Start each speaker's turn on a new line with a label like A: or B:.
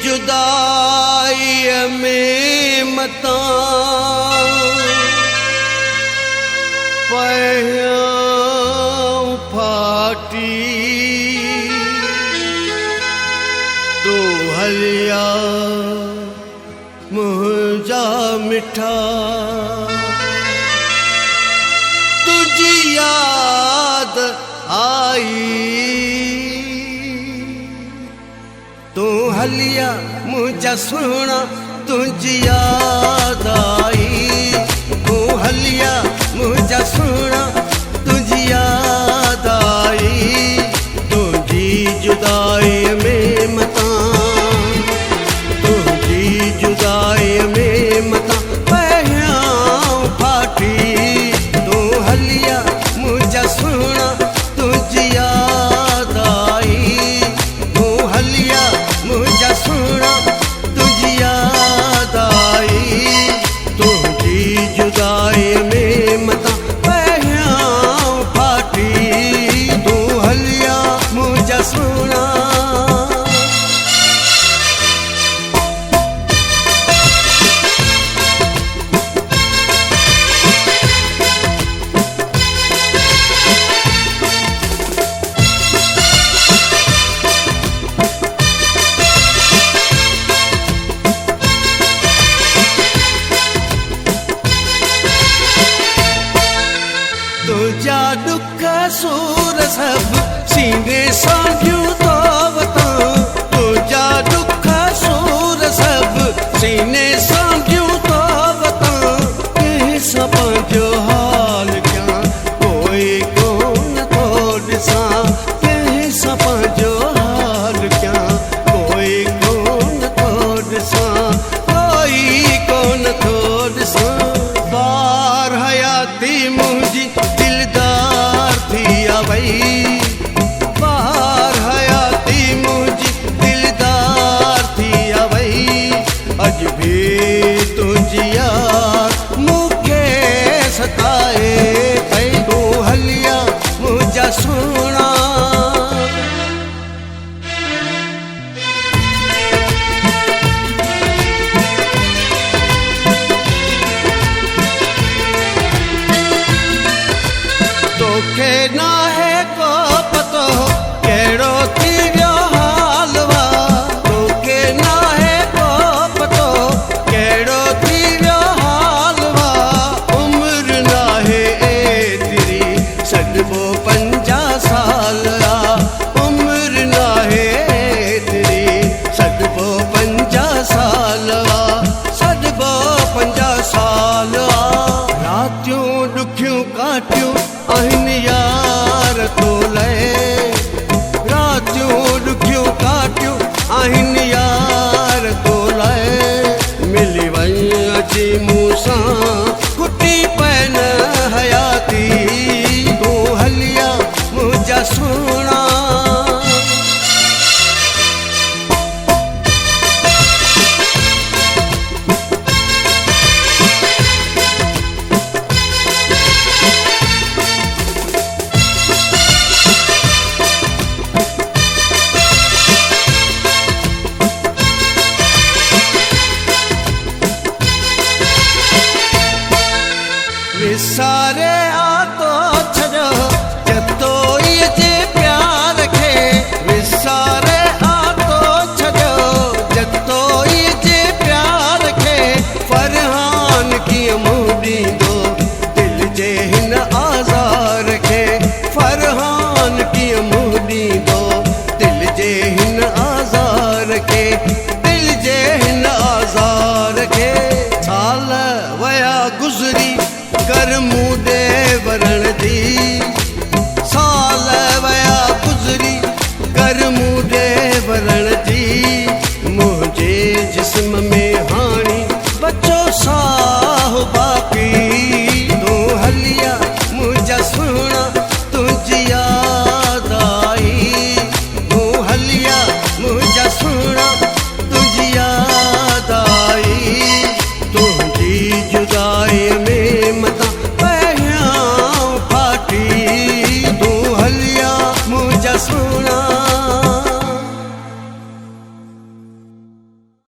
A: जुदाई में मता पहियां फाटी तू हलिया मुझा मिठा तुझी याद आई तू हलिया मुझा सुना तुझी याद आई तू हलिया मुझा सुना तुझी याद आई तुझी जुदाई में मता तुझी जुदाई में मता पहियां फाटी तू हलिया मुझा सुना तुझी याद आई तू हलिया मुझा सुना तुझी याद आई तुझी जुदाई में मता पहियां फाटी तू हलिया मुझा सुना तुझा दुख सूर सब सीने सां तो वता तुझा दुख सूर सब सीने सां तो वता कैसा पंहिंजो हाल क्या कोई कोन थो ॾिसां कैसा पंहिंजो हाल क्या कोई कोन थो ॾिसां कोई कोन थो ॾिसां बार हयाती मुंहिंजी दिलदार थी वई बार हयाती मुंहिंजी दिलदार थी वई अॼु भी तुझी यार मूंखे सताए पई तू हलिया मुझा सुना तोखे ना है को पतो कहिड़ो थी वियो हालवा तोखे ना है को पतो कहिड़ो थी वियो हालवा उम्र ना है एतिरी सॾिबो 50 साल उम्र ना है एतिरी सॾिबो 50 साल सॾिबो 50 साल रातियूं ॾुखियूं काटियूं आहिनि यार तो लए रातियूं ॾुखियूं काटियूं आहिनि यार तो लए मिली वई अची मूंसां कुटी पैन हयाती तू हलिया मुझा सुना विसारे आतो छॾो जतो जे प्यार खे विसारे आतो छॾो जतो जे प्यार खे फरहान कीअं मुंहुं ॾींदो दिल जे हिन आज़ार खे फरहान कीअं मुंहुं ॾींदो दिल जे हिन आज़ार खे दिल जे हिन आज़ार खे साल वया गुज़री कर मूडे वरण दी साल वया गुज़री कर मूडे वरण दी मुझे जिस्म में हाणी बचो साह बाक़ी तू हलिया मुझा सुना तुझी याद आई तू हलिया मुझा सुना तुझी याद आई तुझी जुदाई में